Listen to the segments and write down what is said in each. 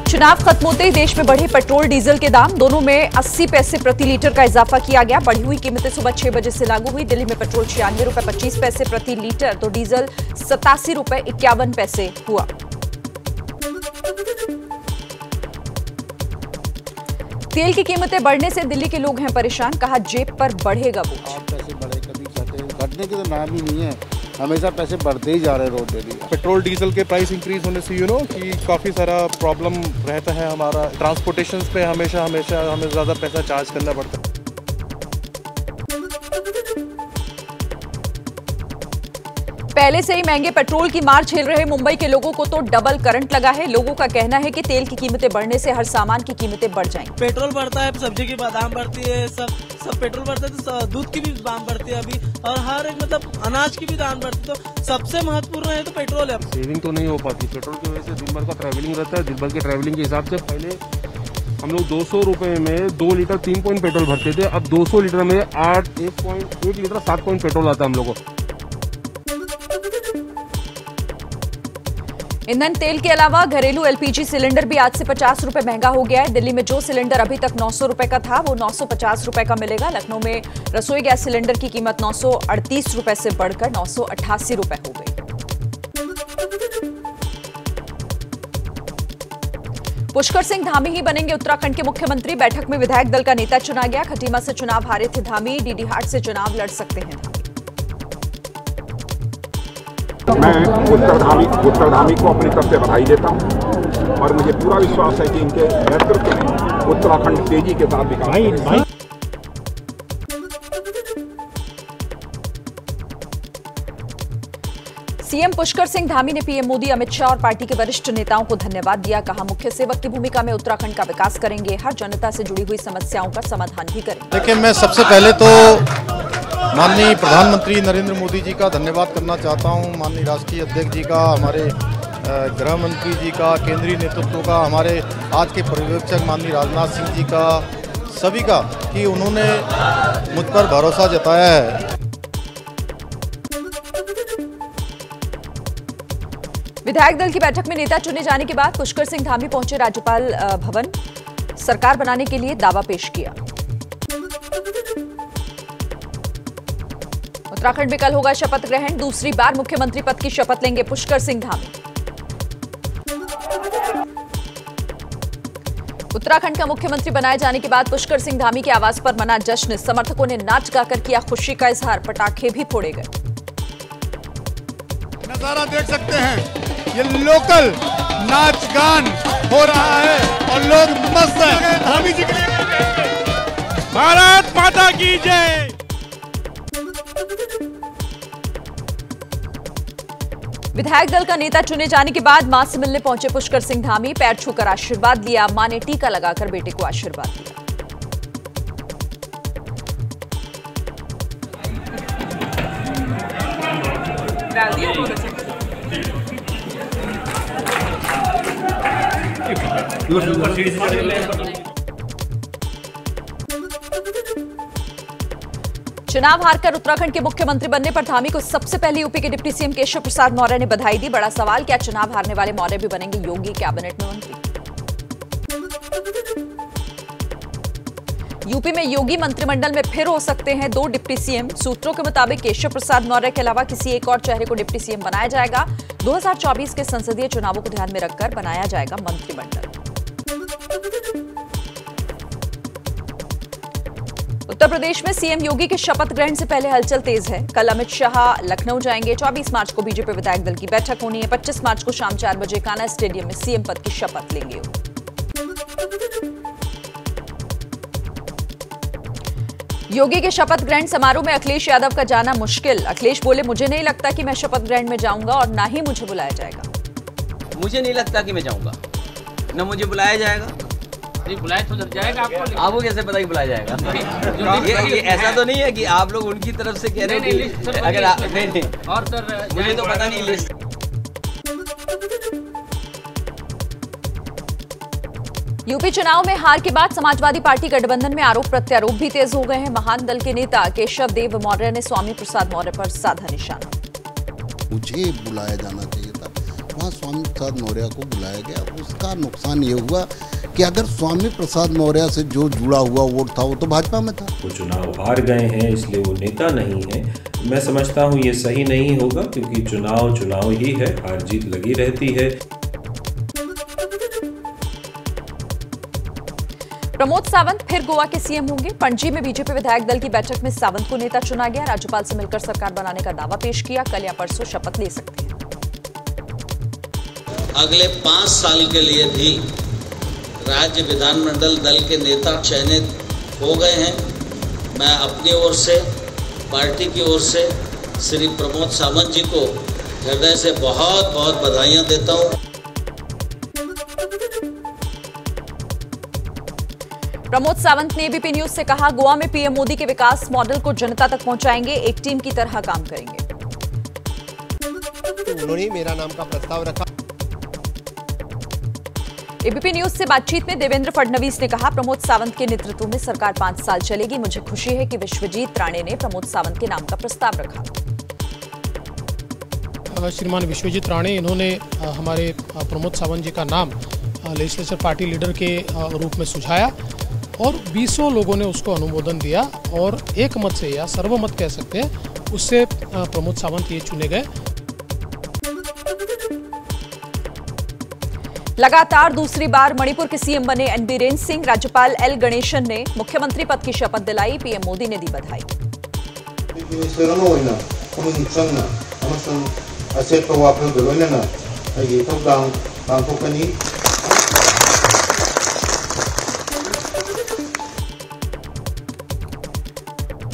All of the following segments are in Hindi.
चुनाव खत्म होते ही देश में बढ़े पेट्रोल डीजल के दाम, दोनों में 80 पैसे प्रति लीटर का इजाफा किया गया। बढ़ी हुई कीमतें सुबह 6 बजे से लागू हुई। दिल्ली में पेट्रोल 96 रुपए 25 पैसे प्रति लीटर तो डीजल 87 रुपए 51 पैसे हुआ। तेल की कीमतें बढ़ने से दिल्ली के लोग हैं परेशान, कहा जेब पर बढ़ेगा बोझ। पैसे बढ़े कभी घटने के तो नाम ही नहीं है, हमेशा पैसे बढ़ते ही जा रहे हैं रोज डेली। पेट्रोल डीजल के प्राइस इंक्रीज होने से कि काफ़ी सारा प्रॉब्लम रहता है हमारा। ट्रांसपोर्टेशन पे हमेशा हमें ज़्यादा पैसा चार्ज करना पड़ता है। पहले से ही महंगे पेट्रोल की मार झेल रहे मुंबई के लोगों को तो डबल करंट लगा है। लोगों का कहना है कि तेल की कीमतें बढ़ने से हर सामान की कीमतें बढ़ जाएंगी। पेट्रोल बढ़ता है, सब्जी की दाम बढ़ती है, सब पेट्रोल बढ़ता है तो दूध की भी दाम बढ़ती है अभी, और हर एक मतलब अनाज की भी दाम बढ़ती है। तो सबसे महत्वपूर्ण है तो पेट्रोल है। सेविंग तो नहीं हो पाती पेट्रोल की वजह से। दिन भर का ट्रैवलिंग रहता है, दिन भर के ट्रैवलिंग के हिसाब से पहले हम लोग 200 रुपए में 2 लीटर 3 पॉइंट पेट्रोल भरते थे। अब 200 लीटर में 1 लीटर 7 पॉइंट पेट्रोल आता है हम लोग को। ईंधन तेल के अलावा घरेलू एलपीजी सिलेंडर भी आज से 50 रुपए महंगा हो गया है। दिल्ली में जो सिलेंडर अभी तक 900 रुपए का था वो 950 रुपए का मिलेगा। लखनऊ में रसोई गैस सिलेंडर की कीमत 938 रुपए से बढ़कर 988 रुपए हो गई। पुष्कर सिंह धामी ही बनेंगे उत्तराखंड के मुख्यमंत्री। बैठक में विधायक दल का नेता चुना गया। खटीमा से चुनाव हारे थे धामी, डीडीहाट से चुनाव लड़ सकते हैं धामी। मैं उत्तरधामी को अपनी तरफ से बधाई देता हूं और मुझे पूरा विश्वास है कि इनके नेतृत्व में उत्तराखंड तेजी के साथ विकास। सीएम पुष्कर सिंह धामी ने पीएम मोदी, अमित शाह और पार्टी के वरिष्ठ नेताओं को धन्यवाद दिया। कहा मुख्य सेवक की भूमिका में उत्तराखंड का विकास करेंगे, हर जनता से जुड़ी हुई समस्याओं का समाधान भी करेंगे। देखिए, मैं सबसे पहले तो माननीय प्रधानमंत्री नरेंद्र मोदी जी का धन्यवाद करना चाहता हूं, माननीय राष्ट्रीय अध्यक्ष जी का, हमारे गृह मंत्री जी का, केंद्रीय नेतृत्व का, हमारे आज के पर्यवेक्षक माननीय राजनाथ सिंह जी का, सभी का कि उन्होंने मुझ पर भरोसा जताया है। विधायक दल की बैठक में नेता चुने जाने के बाद पुष्कर सिंह धामी पहुंचे राज्यपाल भवन। सरकार बनाने के लिए दावा पेश किया। उत्तराखंड में कल होगा शपथ ग्रहण। दूसरी बार मुख्यमंत्री पद की शपथ लेंगे पुष्कर सिंह धामी। उत्तराखंड का मुख्यमंत्री बनाए जाने के बाद पुष्कर सिंह धामी के आवास पर मना जश्न। समर्थकों ने नाच गाकर किया खुशी का इजहार, पटाखे भी फोड़े गए। नजारा देख सकते हैं, ये लोकल नाच गान हो रहा है और लोग मस्त हैं। धामी जी के लिए भारत माता की जय। विधायक दल का नेता चुने जाने के बाद मां से मिलने पहुंचे पुष्कर सिंह धामी। पैर छूकर आशीर्वाद लिया। मां ने टीका लगाकर बेटे को आशीर्वाद दिया। चुनाव हारकर उत्तराखंड के मुख्यमंत्री बनने पर धामी को सबसे पहले यूपी के डिप्टी सीएम केशव प्रसाद मौर्य ने बधाई दी। बड़ा सवाल, क्या चुनाव हारने वाले मौर्य भी बनेंगे योगी कैबिनेट में मंत्री? यूपी में योगी मंत्रिमंडल में फिर हो सकते हैं 2 डिप्टी सीएम। सूत्रों के मुताबिक केशव प्रसाद मौर्य के अलावा किसी एक और चेहरे को डिप्टी सीएम बनाया जाएगा। 2024 के संसदीय चुनावों को ध्यान में रखकर बनाया जाएगा मंत्रिमंडल। उत्तर प्रदेश में सीएम योगी के शपथ ग्रहण से पहले हलचल तेज है। कल अमित शाह लखनऊ जाएंगे। 24 मार्च को बीजेपी विधायक दल की बैठक होनी है। 25 मार्च को शाम 4 बजे कान्हा स्टेडियम में सीएम पद की शपथ लेंगे। योगी के शपथ ग्रहण समारोह में अखिलेश यादव का जाना मुश्किल। अखिलेश बोले, मुझे नहीं लगता कि मैं शपथ ग्रहण में जाऊंगा और ना ही मुझे बुलाया जाएगा। मुझे नहीं लगता कि मैं जाऊंगा, न मुझे बुलाया जाएगा। बुलाया तो जब जाएगा आपको कैसे पता कि बुलाया जाएगा? ये ऐसा तो नहीं है कि आप लोग उनकी तरफ से कह रहे हैं कि अगर नहीं और सर मुझे तो पता नहीं लिस्ट। यूपी चुनाव में हार के बाद समाजवादी पार्टी गठबंधन में आरोप प्रत्यारोप भी तेज हो गए हैं। महान दल के नेता केशव देव मौर्य ने स्वामी प्रसाद मौर्य पर साधा निशाना। मुझे बुलाया जाना चाहिए था, वहाँ स्वामी प्रसाद मौर्य को बुलाया गया। उसका नुकसान ये हुआ कि अगर स्वामी प्रसाद मौर्य से जो जुड़ा हुआ वोट था वो तो भाजपा में था। वो चुनाव हार गए हैं इसलिए वो नेता नहीं है। मैं समझता हूँ ये सही नहीं होगा, क्योंकि चुनाव ही है, हार जीत लगी रहती है। प्रमोद सावंत फिर गोवा के सीएम होंगे। पणजी में बीजेपी विधायक दल की बैठक में सावंत को नेता चुना गया। राज्यपाल से मिलकर सरकार बनाने का दावा पेश किया। कल या परसों शपथ ले सकते हैं। अगले 5 साल के लिए भी राज्य विधानमंडल दल के नेता चयनित हो गए हैं। मैं अपनी ओर से, पार्टी की ओर से श्री प्रमोद सावंत जी को हृदय से बहुत बहुत बधाइयां देता हूं। प्रमोद सावंत ने एबीपी न्यूज से कहा, गोवा में पीएम मोदी के विकास मॉडल को जनता तक पहुंचाएंगे, एक टीम की तरह काम करेंगे। उन्होंने मेरा नाम का प्रस्ताव रखा। एबीपी न्यूज से बातचीत में देवेंद्र फडणवीस ने कहा, प्रमोद सावंत के नेतृत्व में सरकार 5 साल चलेगी। मुझे खुशी है कि विश्वजीत राणे ने प्रमोद सावंत के नाम का प्रस्ताव रखा। श्रीमान विश्वजीत राणे, इन्होंने हमारे प्रमोद सावंत जी का नाम लेजिस्लेचर पार्टी लीडर के रूप में सुझाया और 200 लोगों ने उसको अनुमोदन दिया और एक मत से या सर्वमत कह सकते हैं, उससे प्रमोद सावंत ये चुने गए। लगातार दूसरी बार मणिपुर के सीएम बने एन बीरेन सिंह। राज्यपाल एल गणेशन ने मुख्यमंत्री पद की शपथ दिलाई। पीएम मोदी ने दी बधाई।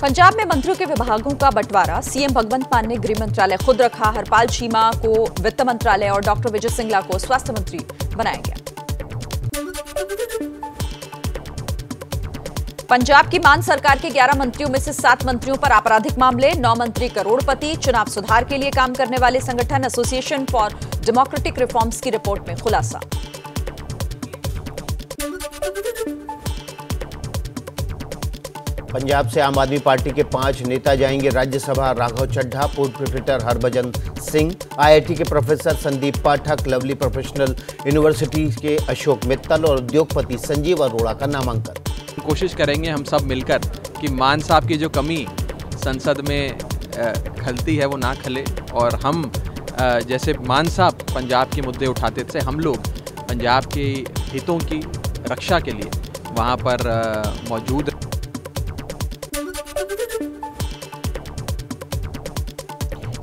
पंजाब में मंत्रियों के विभागों का बंटवारा। सीएम भगवंत मान ने गृह मंत्रालय खुद रखा। हरपाल चीमा को वित्त मंत्रालय और डॉक्टर विजय सिंगला को स्वास्थ्य मंत्री बनाया गया। पंजाब की मान सरकार के 11 मंत्रियों में से 7 मंत्रियों पर आपराधिक मामले। 9 मंत्री करोड़पति। चुनाव सुधार के लिए काम करने वाले संगठन एसोसिएशन फॉर डेमोक्रेटिक रिफॉर्म्स की रिपोर्ट में खुलासा। पंजाब से आम आदमी पार्टी के 5 नेता जाएंगे राज्यसभा। राघव चड्ढा, पूर्व क्रिकेटर हरभजन सिंह, आईआईटी के प्रोफेसर संदीप पाठक, लवली प्रोफेशनल यूनिवर्सिटी के अशोक मित्तल और उद्योगपति संजीव अरोड़ा का नामांकन। कोशिश करेंगे हम सब मिलकर कि मान साहब की जो कमी संसद में खलती है वो ना खले, और हम जैसे मान साहब पंजाब के मुद्दे उठाते थे, हम लोग पंजाब के हितों की रक्षा के लिए वहाँ पर मौजूद।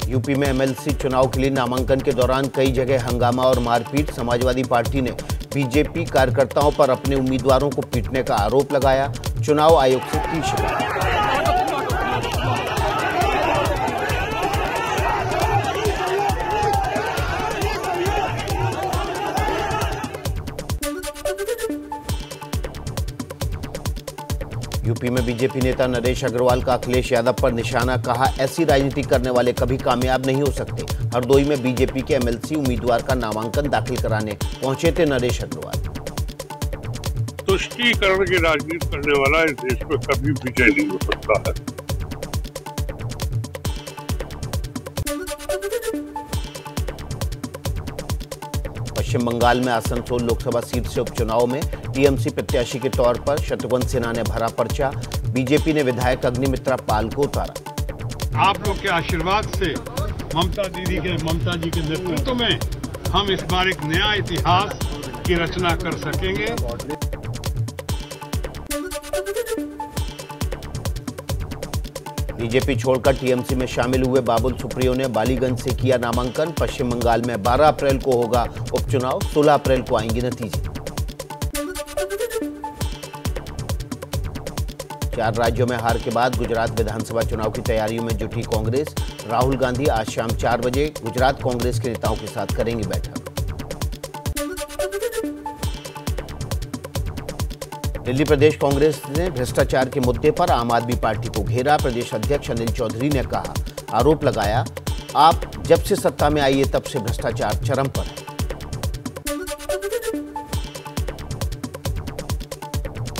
यूपी में एमएलसी चुनाव के लिए नामांकन के दौरान कई जगह हंगामा और मारपीट। समाजवादी पार्टी ने बीजेपी कार्यकर्ताओं पर अपने उम्मीदवारों को पीटने का आरोप लगाया। चुनाव आयोग से की शिकायत। यूपी में बीजेपी नेता नरेश अग्रवाल का अखिलेश यादव पर निशाना। कहा, ऐसी राजनीति करने वाले कभी कामयाब नहीं हो सकते। हरदोई में बीजेपी के एमएलसी उम्मीदवार का नामांकन दाखिल कराने पहुंचे थे नरेश अग्रवाल। तुष्टीकरण की राजनीति करने वाला इस देश में कभी विजय नहीं हो सकता है। पश्चिम बंगाल में आसनसोल लोकसभा सीट से उपचुनाव में टीएमसी प्रत्याशी के तौर पर शत्रुघ्न सिन्हा ने भरा पर्चा। बीजेपी ने विधायक अग्निमित्रा पाल को उतारा। आप लोग के आशीर्वाद से ममता जी के नेतृत्व में हम इस बार एक नया इतिहास की रचना कर सकेंगे। बीजेपी छोड़कर टीएमसी में शामिल हुए बाबुल सुप्रियो ने बालीगंज से किया नामांकन। पश्चिम बंगाल में 12 अप्रैल को होगा उपचुनाव, 16 अप्रैल को आएंगे नतीजे। 4 राज्यों में हार के बाद गुजरात विधानसभा चुनाव की तैयारियों में जुटी कांग्रेस। राहुल गांधी आज शाम 4 बजे गुजरात कांग्रेस के नेताओं के साथ करेंगे बैठक। दिल्ली प्रदेश कांग्रेस ने भ्रष्टाचार के मुद्दे पर आम आदमी पार्टी को घेरा। प्रदेश अध्यक्ष अनिल चौधरी ने कहा, आरोप लगाया, आप जब से सत्ता में आई है तब से भ्रष्टाचार चरम पर है।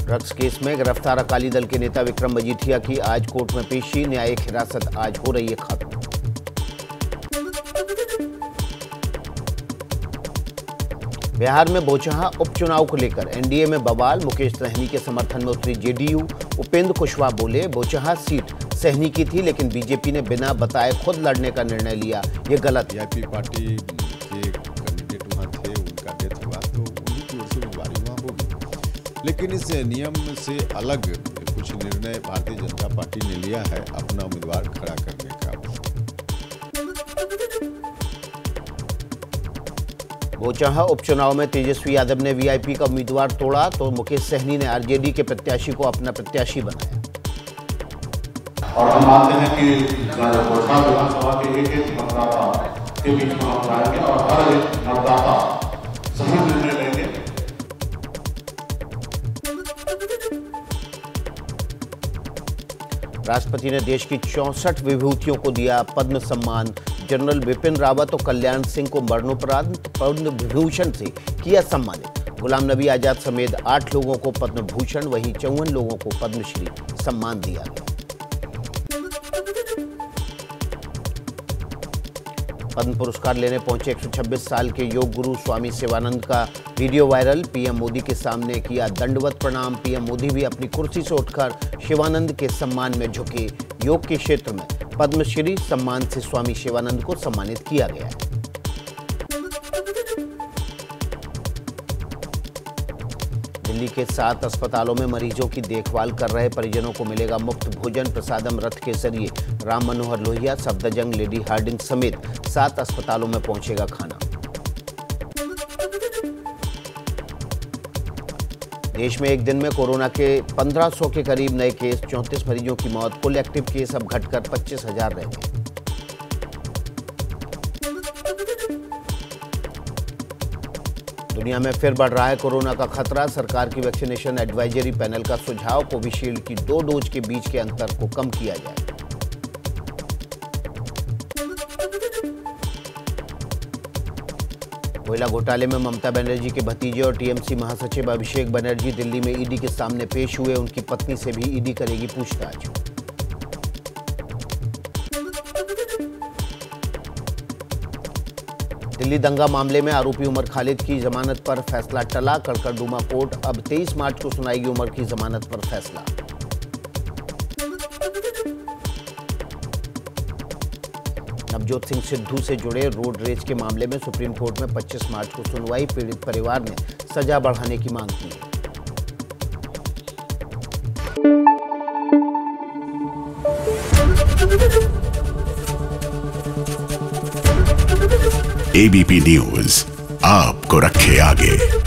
ड्रग्स केस में गिरफ्तार अकाली दल के नेता विक्रम मजीठिया की आज कोर्ट में पेशी। न्यायिक हिरासत आज हो रही है खत्म। बिहार में बोचहा उपचुनाव को लेकर एनडीए में बवाल। मुकेश सहनी के समर्थन में उतरी जेडीयू। उपेंद्र कुशवाहा बोले, बोचहा सीट सहनी की थी लेकिन बीजेपी ने बिना बताए खुद लड़ने का निर्णय लिया, ये गलत। वीआईपी पार्टी के कैंडिडेट वहाँ थे, उनका डेथ हुआ तो उन्हीं की ओर से उम्मीदवारी वहाँ होगी। लेकिन इस नियम से अलग कुछ निर्णय भारतीय जनता पार्टी ने लिया है अपना उम्मीदवार खड़ा करने का। बोचहा उपचुनाव में तेजस्वी यादव ने वीआईपी का उम्मीदवार तोड़ा तो मुकेश सहनी ने आरजेडी के प्रत्याशी को अपना प्रत्याशी बनाया। और हम मानते हैं कि बोचहा विधानसभा के एक मतदाता के बीच में हम जाएंगे और हर एक मतदाता सही निर्णय लेंगे। राष्ट्रपति ने देश की 64 विभूतियों को दिया पद्म सम्मान। जनरल विपिन रावत और कल्याण सिंह को मरणोपरांत पद्म विभूषण से किया सम्मानित। गुलाम नबी आजाद समेत 8 लोगों को पद्म भूषण, वहीं 54 लोगों को पद्मश्री सम्मान दिया गया। पद्म पुरस्कार लेने पहुंचे 126 साल के योग गुरु स्वामी शिवानंद का वीडियो वायरल। पीएम मोदी के सामने किया दंडवत प्रणाम। पीएम मोदी भी अपनी कुर्सी से उठकर शिवानंद के सम्मान में झुके। योग के क्षेत्र में पद्मश्री सम्मान से स्वामी शिवानंद को सम्मानित किया गया है। दिल्ली के 7 अस्पतालों में मरीजों की देखभाल कर रहे परिजनों को मिलेगा मुफ्त भोजन। प्रसादम रथ के जरिए राम मनोहर लोहिया, सफदरजंग, लेडी हार्डिंग समेत 7 अस्पतालों में पहुंचेगा खाना। देश में एक दिन में कोरोना के 1500 के करीब नए केस, 34 मरीजों की मौत। कुल एक्टिव केस अब घटकर 25,000 रह गए। दुनिया में फिर बढ़ रहा है कोरोना का खतरा। सरकार की वैक्सीनेशन एडवाइजरी पैनल का सुझाव, कोविशील्ड की 2 डोज के बीच के अंतर को कम किया जाए। कोयला घोटाले में ममता बनर्जी के भतीजे और टीएमसी महासचिव अभिषेक बनर्जी दिल्ली में ईडी के सामने पेश हुए। उनकी पत्नी से भी ईडी करेगी पूछताछ। दिल्ली दंगा मामले में आरोपी उमर खालिद की जमानत पर फैसला टला। कड़कड़डूमा कोर्ट अब 23 मार्च को सुनाएगी उमर की जमानत पर फैसला। नवजोत सिंह सिद्धू से जुड़े रोड रेज के मामले में सुप्रीम कोर्ट में 25 मार्च को सुनवाई। पीड़ित परिवार ने सजा बढ़ाने की मांग की है। एबीपी न्यूज आपको रखे आगे।